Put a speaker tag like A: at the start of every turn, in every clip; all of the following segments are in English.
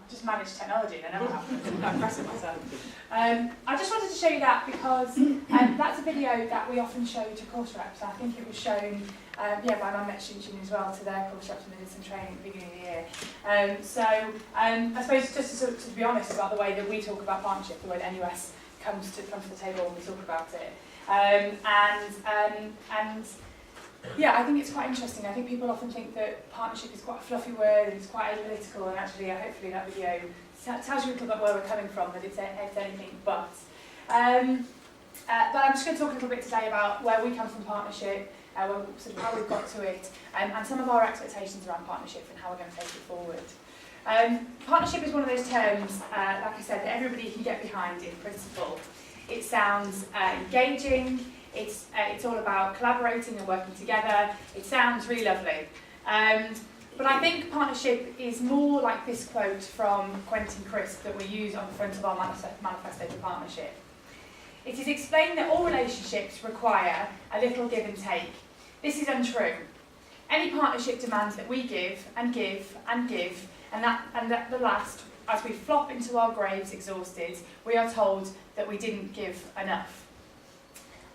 A: just manage technology, and I never have. I'm impressed with myself. I just wanted to show you that because that's a video that we often show to course reps. I think it was shown by my Met students as well to their course reps when they did some training at the beginning of the year. I suppose just to be honest about the way that we talk about partnership, the way that NUS comes to the table when we talk about it. I think it's quite interesting. I think people often think that partnership is quite a fluffy word and it's quite apolitical, and actually, hopefully that video tells you a little bit where we're coming from, that it's anything but. But I'm just going to talk a little bit today about where we come from partnership, sort of how we've got to it, and some of our expectations around partnership and how we're going to take it forward. Partnership is one of those terms, like I said, that everybody can get behind in principle. It sounds engaging. It's all about collaborating and working together. It sounds really lovely. But I think partnership is more like this quote from Quentin Crisp that we use on the front of our manifesto for partnership. It is explained that all relationships require a little give and take. This is untrue. Any partnership demands that we give and give and give, and at the last, as we flop into our graves exhausted, we are told that we didn't give enough.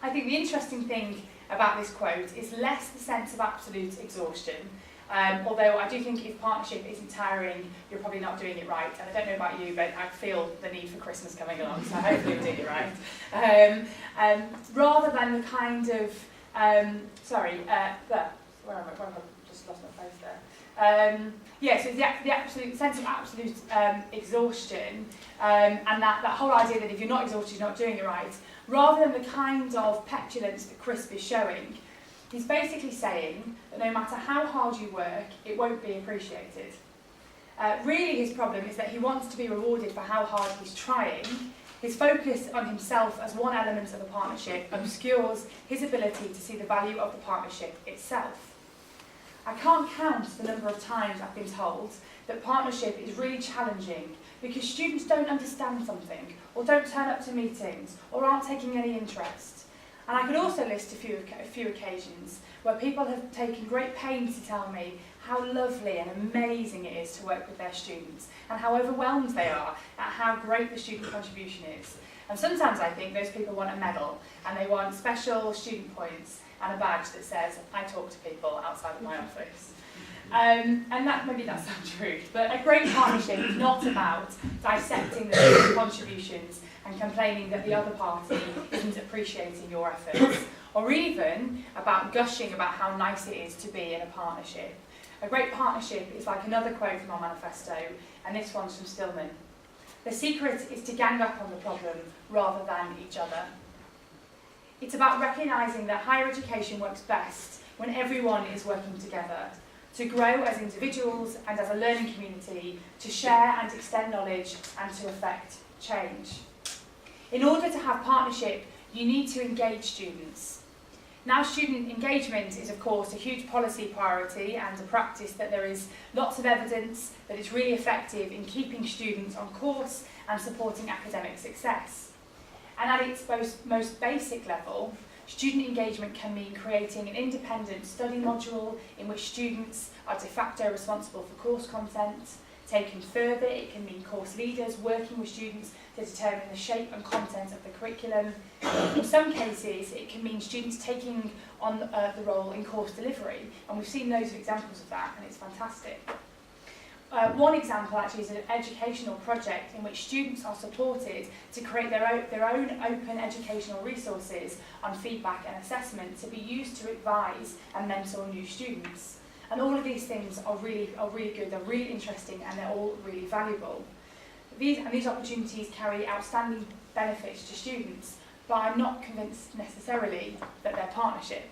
A: I think the interesting thing about this quote is less the sense of absolute exhaustion, although I do think if partnership isn't tiring, you're probably not doing it right. And I don't know about you, but I feel the need for Christmas coming along, so hopefully we're doing it right. Rather than the kind of, where am I? I've just lost my place there. So the absolute sense of absolute exhaustion, and that whole idea that if you're not exhausted, you're not doing it right, rather than the kind of petulance that Crisp is showing, he's basically saying that no matter how hard you work, it won't be appreciated. Really his problem is that he wants to be rewarded for how hard he's trying. His focus on himself as one element of the partnership obscures his ability to see the value of the partnership itself. I can't count the number of times I've been told that partnership is really challenging because students don't understand something, or don't turn up to meetings, or aren't taking any interest. And I could also list a few occasions where people have taken great pains to tell me how lovely and amazing it is to work with their students, and how overwhelmed they are at how great the student contribution is. And sometimes I think those people want a medal, and they want special student points and a badge that says, I talk to people outside of my office. And maybe that's untrue, but a great partnership is not about dissecting the student contributions and complaining that the other party isn't appreciating your efforts, or even about gushing about how nice it is to be in a partnership. A great partnership is like another quote from our manifesto, and this one's from Stillman. The secret is to gang up on the problem rather than each other. It's about recognising that higher education works best when everyone is working together, to grow as individuals and as a learning community, to share and extend knowledge and to affect change. In order to have partnership, you need to engage students. Now, student engagement is, of course, a huge policy priority and a practice that there is lots of evidence that it's really effective in keeping students on course and supporting academic success. And at its most basic level, student engagement can mean creating an independent study module in which students are de facto responsible for course content. Taken further, it can mean course leaders working with students to determine the shape and content of the curriculum. In some cases, it can mean students taking on the role in course delivery, and we've seen loads of examples of that, and it's fantastic. One example actually is an educational project in which students are supported to create their own open educational resources on feedback and assessment to be used to advise and mentor new students. And all of these things are really good, they're really interesting, and they're all really valuable. These opportunities carry outstanding benefits to students, but I'm not convinced necessarily that they're partnership.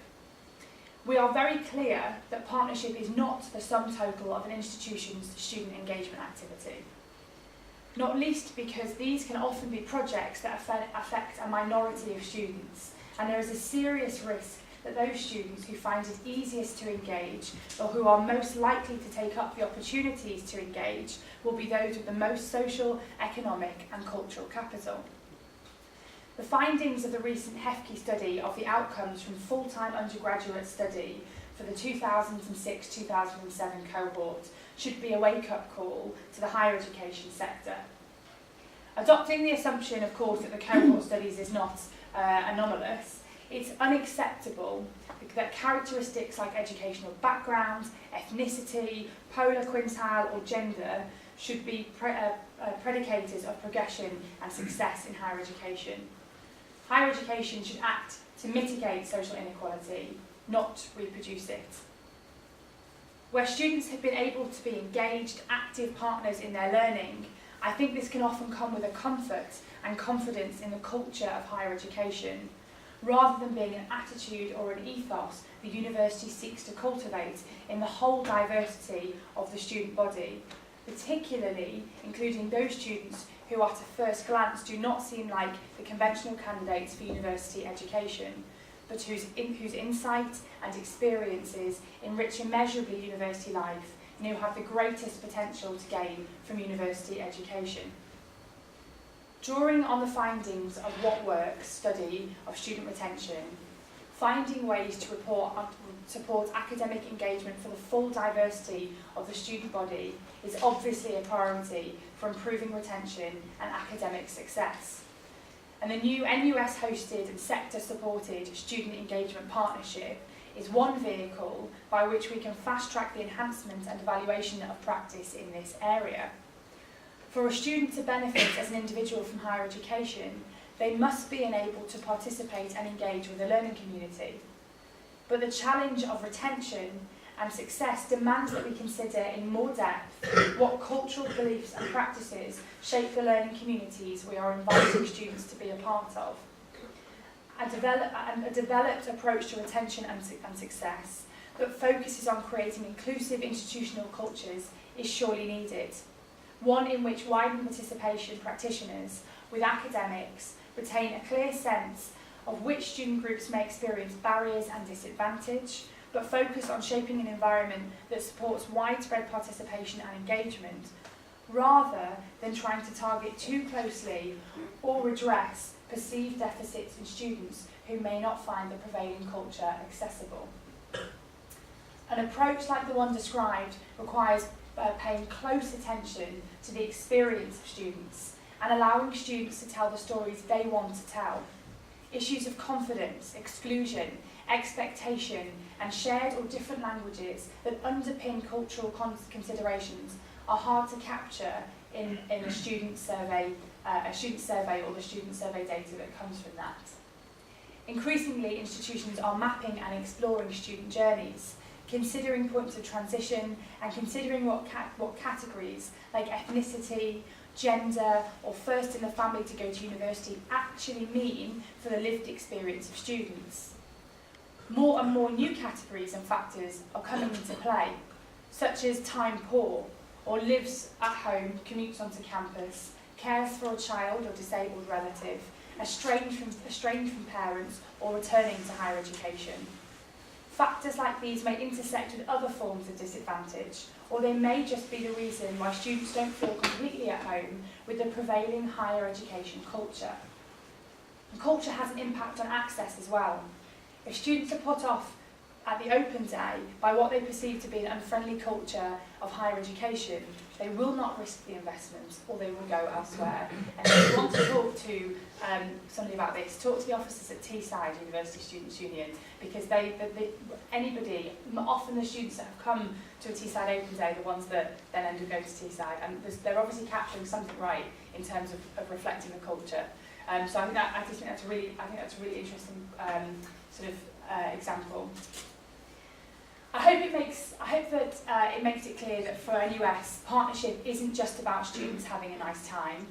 A: We are very clear that partnership is not the sum total of an institution's student engagement activity. Not least because these can often be projects that affect a minority of students, and there is a serious risk that those students who find it easiest to engage, or who are most likely to take up the opportunities to engage, will be those with the most social, economic and cultural capital. The findings of the recent HEFKE study of the outcomes from full-time undergraduate study for the 2006-2007 cohort should be a wake-up call to the higher education sector. Adopting the assumption, of course, that the cohort studies is not anomalous, it's unacceptable that characteristics like educational background, ethnicity, polar quintile or gender should be predicators of progression and success in higher education. Higher education should act to mitigate social inequality, not reproduce it. Where students have been able to be engaged, active partners in their learning, I think this can often come with a comfort and confidence in the culture of higher education, rather than being an attitude or an ethos the university seeks to cultivate in the whole diversity of the student body, particularly including those students who at a first glance do not seem like the conventional candidates for university education, but whose insight and experiences enrich immeasurably university life and who have the greatest potential to gain from university education. Drawing on the findings of What Works study of student retention, finding ways to support academic engagement for the full diversity of the student body is obviously a priority for improving retention and academic success. And the new NUS-hosted and sector-supported Student Engagement Partnership is one vehicle by which we can fast-track the enhancement and evaluation of practice in this area. For a student to benefit as an individual from higher education, they must be enabled to participate and engage with the learning community. But the challenge of retention and success demands that we consider in more depth what cultural beliefs and practices shape the learning communities we are inviting students to be a part of. A developed approach to retention and success that focuses on creating inclusive institutional cultures is surely needed. One in which widened participation practitioners with academics retain a clear sense of which student groups may experience barriers and disadvantage, but focus on shaping an environment that supports widespread participation and engagement, rather than trying to target too closely or address perceived deficits in students who may not find the prevailing culture accessible. An approach like the one described requires paying close attention to the experience of students and allowing students to tell the stories they want to tell. Issues of confidence, exclusion, expectation, and shared or different languages that underpin cultural considerations are hard to capture in a student survey or the student survey data that comes from that. Increasingly, institutions are mapping and exploring student journeys, considering points of transition and considering what categories like ethnicity, gender, or first in the family to go to university actually mean for the lived experience of students. More and more new categories and factors are coming into play, such as time poor, or lives at home, commutes onto campus, cares for a child or disabled relative, estranged from parents, or returning to higher education. Factors like these may intersect with other forms of disadvantage, or they may just be the reason why students don't feel completely at home with the prevailing higher education culture. And culture has an impact on access as well. If students are put off at the open day by what they perceive to be an unfriendly culture of higher education, they will not risk the investment, or they will go elsewhere. And if you want to talk to somebody about this, talk to the officers at Teesside University Students' Union, because anybody, often the students that have come to a Teesside Open Day, the ones that then end up going to Teesside, and they're obviously capturing something right in terms of reflecting the culture. So I think that's a really interesting sort of example. I hope that it makes it clear that for NUS, partnership isn't just about students having a nice time.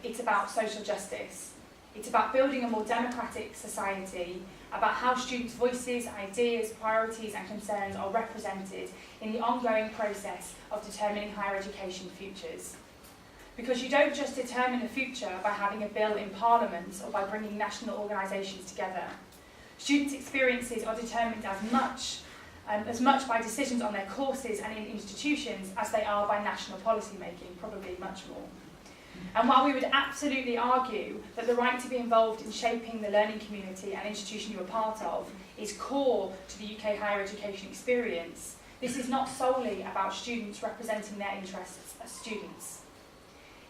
A: It's about social justice. It's about building a more democratic society, about how students' voices, ideas, priorities and concerns are represented in the ongoing process of determining higher education futures. Because you don't just determine a future by having a bill in Parliament or by bringing national organisations together. Students' experiences are determined as much by decisions on their courses and in institutions as they are by national policy making, probably much more. And while we would absolutely argue that the right to be involved in shaping the learning community and institution you are part of is core to the UK higher education experience, this is not solely about students representing their interests as students.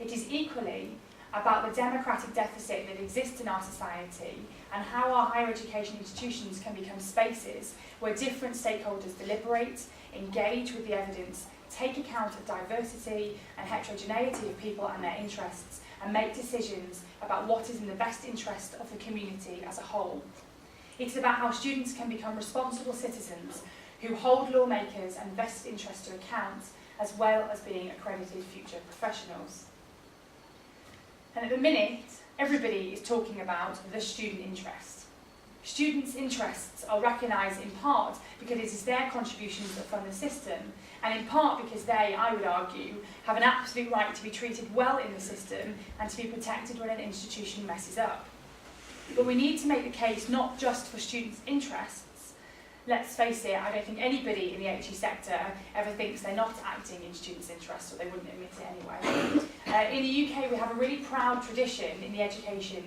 A: It is equally about the democratic deficit that exists in our society and how our higher education institutions can become spaces where different stakeholders deliberate, engage with the evidence, take account of diversity and heterogeneity of people and their interests, and make decisions about what is in the best interest of the community as a whole. It's about how students can become responsible citizens who hold lawmakers and vested interests to account, as well as being accredited future professionals. And at the minute, everybody is talking about the student interest. Students' interests are recognised in part because it is their contributions that fund the system, and in part because they, I would argue, have an absolute right to be treated well in the system and to be protected when an institution messes up. But we need to make the case not just for students' interests. Let's face it, I don't think anybody in the HE sector ever thinks they're not acting in students' interests, or they wouldn't admit it anyway. In the UK, we have a really proud tradition in the education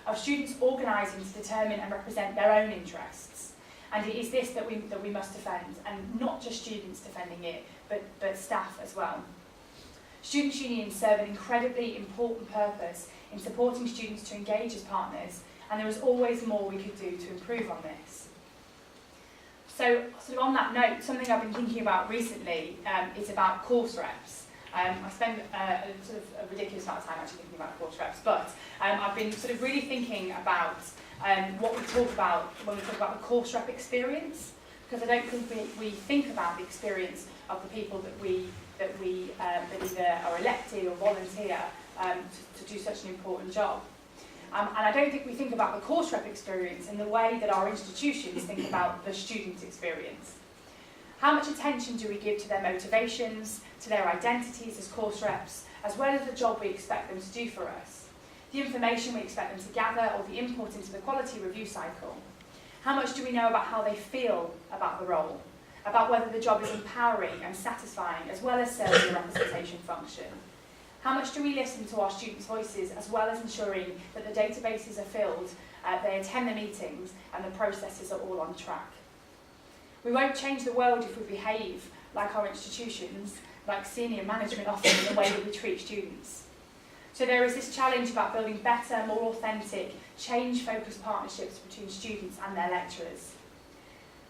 A: of students organising to determine and represent their own interests. And it is this that we must defend, and not just students defending it, but staff as well. Students' unions serve an incredibly important purpose in supporting students to engage as partners, and there is always more we could do to improve on this. So, sort of on that note, something I've been thinking about recently is about course reps. I spend sort of a ridiculous amount of time actually thinking about course reps, but I've been sort of really thinking about what we talk about when we talk about the course rep experience, because I don't think we think about the experience of the people that either are elected or volunteer to do such an important job. And I don't think we think about the course rep experience in the way that our institutions think about the student experience. How much attention do we give to their motivations, to their identities as course reps, as well as the job we expect them to do for us? The information we expect them to gather or the input into the quality review cycle? How much do we know about how they feel about the role? About whether the job is empowering and satisfying, as well as serving a representation function? How much do we listen to our students' voices, as well as ensuring that the databases are filled, they attend the meetings, and the processes are all on track? We won't change the world if we behave like our institutions, like senior management often, in the way that we treat students. So there is this challenge about building better, more authentic, change-focused partnerships between students and their lecturers.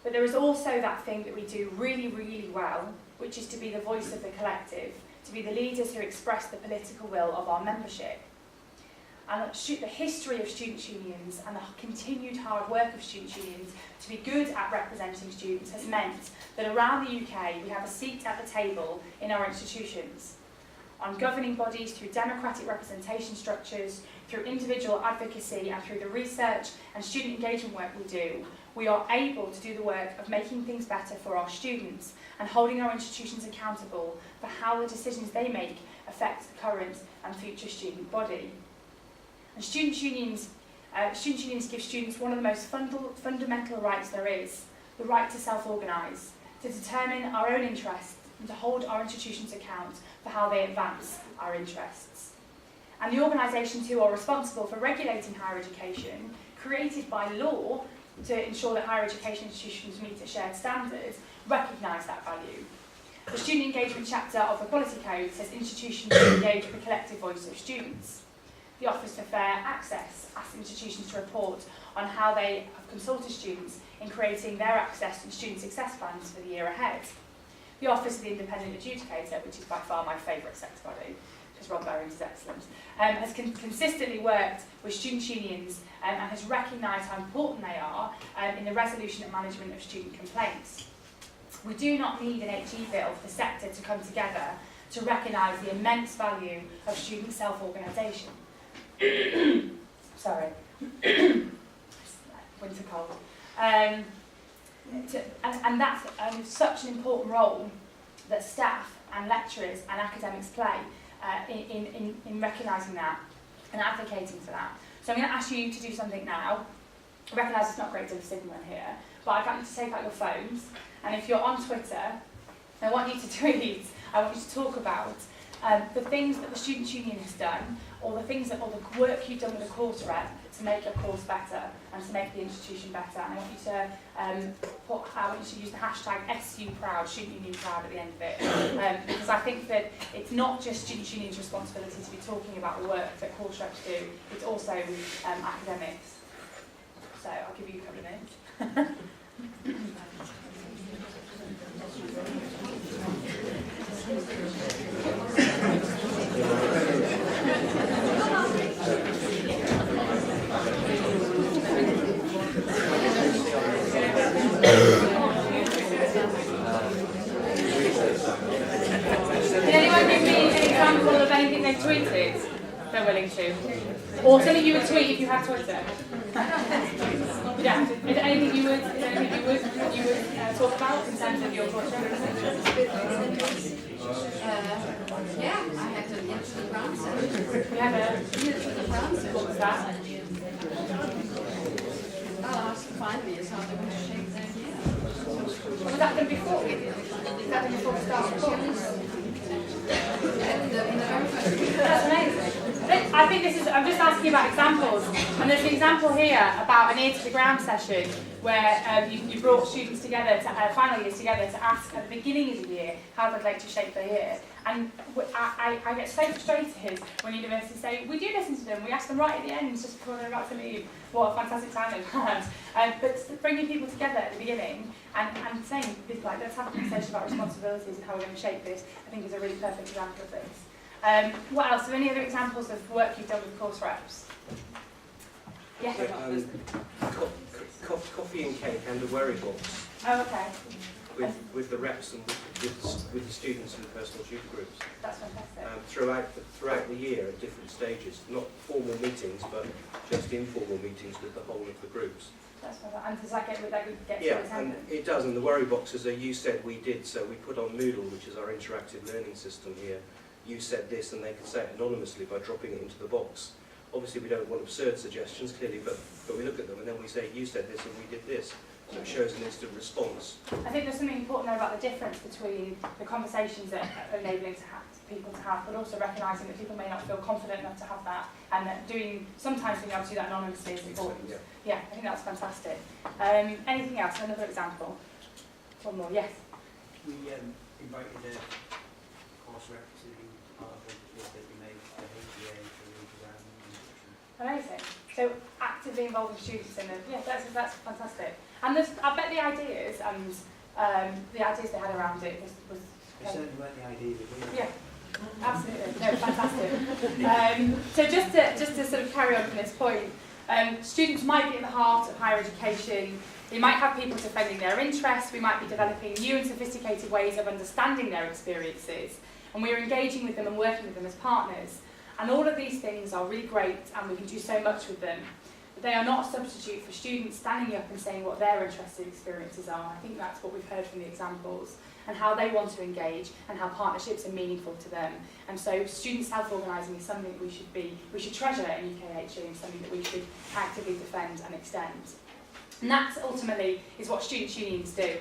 A: But there is also that thing that we do really, really well, which is to be the voice of the collective, to be the leaders who express the political will of our membership. And the history of students' unions and the continued hard work of students' unions to be good at representing students has meant that around the UK we have a seat at the table in our institutions. On governing bodies, through democratic representation structures, through individual advocacy, and through the research and student engagement work we do, we are able to do the work of making things better for our students and holding our institutions accountable for how the decisions they make affect the current and future student body. And students' unions give students one of the most fundamental rights there is, the right to self-organise, to determine our own interests and to hold our institutions account for how they advance our interests. And the organisations who are responsible for regulating higher education, created by law to ensure that higher education institutions meet a shared standard, recognise that value. The student engagement chapter of the Quality Code says institutions should engage with the collective voice of students. The Office for Fair Access asks institutions to report on how they have consulted students in creating their access and student success plans for the year ahead. The Office of the Independent Adjudicator, which is by far my favourite sector body, because Rob Barons is excellent, has consistently worked with students' unions and has recognised how important they are in the resolution and management of student complaints. We do not need an HE bill for the sector to come together to recognise the immense value of student self-organisation. Sorry. Winter cold. And that's such an important role that staff and lecturers and academics play in recognising that and advocating for that. So I'm going to ask you to do something now. I recognise it's not great to have a signal in here, but I'd like you to take out your phones, and if you're on Twitter, I want you to tweet, I want you to talk about the things that the Students' Union has done, or the things that, or the work you've done with the course rep to make your course better and to make the institution better. And I want you to use the hashtag #SUProud, Student Union Proud, at the end of it, because I think that it's not just Students' Union's responsibility to be talking about the work that course reps do, it's also academics. So I'll give you a couple of minutes. Can anyone give me an example of anything they've tweeted they're willing to? Or something you would tweet if you had Twitter? Yeah. Is there anything you would talk about in terms of your Twitter?
B: Yeah, I had an interesting ground session.
A: You had a ground session. What was that?
B: Asked finally is how they're going to shape their year.
A: Was that done before? Is that done before the start of the course? That's amazing. I think this is, I'm just asking about examples, and there's an example here about an ear to the ground session where you brought students together, final years together, to ask at the beginning of the year how they'd like to shape their year. And I get so frustrated when universities say, we do listen to them, we ask them right at the end, just before they're about to leave, what a fantastic time they've had. But bringing people together at the beginning and saying, like, let's have a conversation about responsibilities and how we're going to shape this, I think is a really perfect example of this. What else? Are there any other examples of work you've done with course reps? Yeah.
C: Coffee and cake and a worry box.
A: Oh, okay.
C: With the reps and with the students in the personal tutor groups.
A: That's fantastic.
C: Throughout the year at different stages, not formal meetings, but just informal meetings with the whole of the groups.
A: That's fantastic. And does that get
C: yeah, and it does. And the worry boxes are you said we did. So we put on Moodle, which is our interactive learning system here. You said this, and they can say it anonymously by dropping it into the box. Obviously, we don't want absurd suggestions, clearly, but we look at them and then we say, you said this and we did this. So it shows an instant response.
A: I think there's something important there about the difference between the conversations that are enabling people to have, but also recognising that people may not feel confident enough to have that, and that sometimes being able to do that anonymously is important. Yeah, I think that's fantastic. Anything else? Another example? One more, yes?
D: We invited a course rep to be part of the that we made the HBA for the exam instruction.
A: Amazing. So actively involving students in it. Yeah, that's fantastic. And I bet the ideas and the ideas they had around it was
D: They certainly weren't the idea that we had.
A: yeah, absolutely. No, fantastic. So just to sort of carry on from this point, students might be at the heart of higher education. They might have people defending their interests. We might be developing new and sophisticated ways of understanding their experiences, and we're engaging with them and working with them as partners. And all of these things are really great, and we can do so much with them. But they are not a substitute for students standing up and saying what their interested experiences are. I think that's what we've heard from the examples, and how they want to engage, and how partnerships are meaningful to them. And so student self-organising is something that we should treasure in UKHE, and something that we should actively defend and extend. And that ultimately is what students' unions do.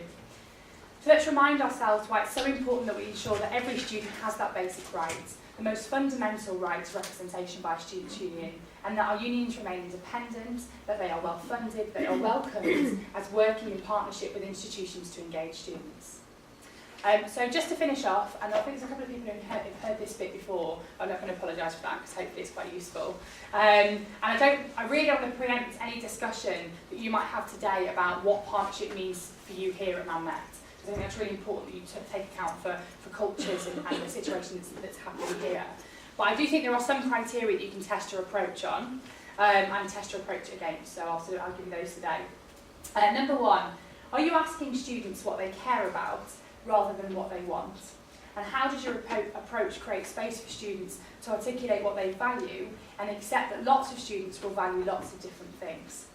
A: So let's remind ourselves why it's so important that we ensure that every student has that basic right, the most fundamental right to representation by a students' union, and that our unions remain independent, that they are well funded, that they are welcomed as working in partnership with institutions to engage students. So just to finish off, and I think there's a couple of people who have heard this bit before, I'm not going to apologise for that because hopefully it's quite useful. And I really don't want to preempt any discussion that you might have today about what partnership means for you here at Man Met. I think that's really important that you take account for cultures and the situation that's happening here. But I do think there are some criteria that you can test your approach on and test your approach against, so I'll give you those today. Number one, are you asking students what they care about rather than what they want? And how does your approach create space for students to articulate what they value and accept that lots of students will value lots of different things?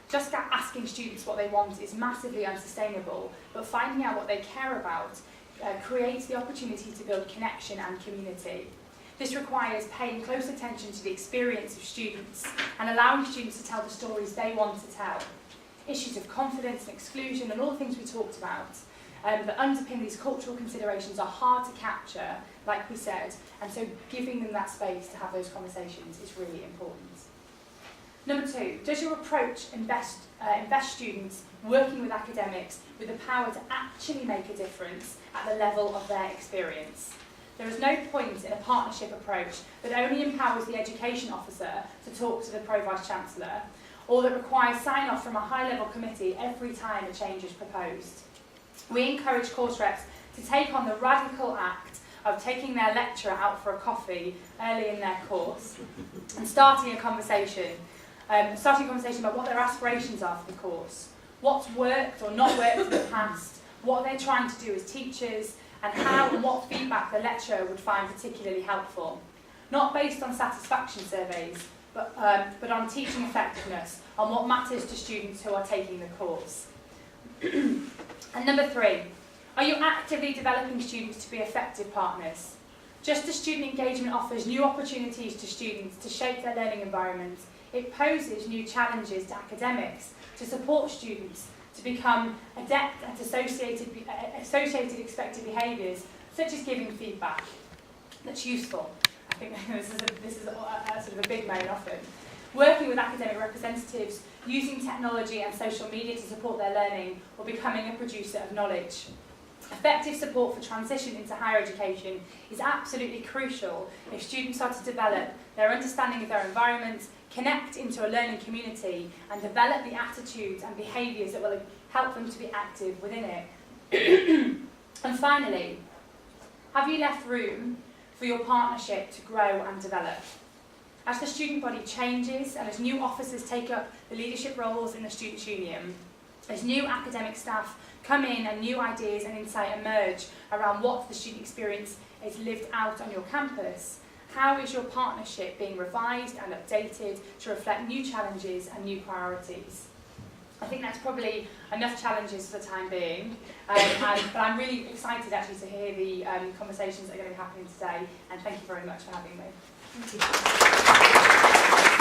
A: Just asking students what they want is massively unsustainable, but finding out what they care about creates the opportunity to build connection and community. This requires paying close attention to the experience of students and allowing students to tell the stories they want to tell. Issues of confidence and exclusion and all the things we talked about. that underpin these cultural considerations are hard to capture, like we said, and so giving them that space to have those conversations is really important. Number 2, does your approach invest students working with academics with the power to actually make a difference at the level of their experience? There is no point in a partnership approach that only empowers the education officer to talk to the Pro-Vice-Chancellor, or that requires sign-off from a high-level committee every time a change is proposed. We encourage course reps to take on the radical act of taking their lecturer out for a coffee early in their course and starting a conversation about what their aspirations are for the course, what's worked or not worked in the past, what they're trying to do as teachers, and how and what feedback the lecturer would find particularly helpful. Not based on satisfaction surveys, but on teaching effectiveness, on what matters to students who are taking the course. And number 3, are you actively developing students to be effective partners? Just as student engagement offers new opportunities to students to shape their learning environment, it poses new challenges to academics to support students to become adept at associated expected behaviours, such as giving feedback that's useful. I think this is a sort of a big main often. Working with academic representatives, using technology and social media to support their learning, or becoming a producer of knowledge. Effective support for transition into higher education is absolutely crucial if students are to develop their understanding of their environment, connect into a learning community, and develop the attitudes and behaviours that will help them to be active within it. And finally, have you left room for your partnership to grow and develop? As the student body changes and as new officers take up the leadership roles in the Students' Union, as new academic staff come in and new ideas and insight emerge around what the student experience is lived out on your campus, how is your partnership being revised and updated to reflect new challenges and new priorities? I think that's probably enough challenges for the time being, but I'm really excited actually to hear the conversations that are going to be happening today, and thank you very much for having me.
B: Thank you.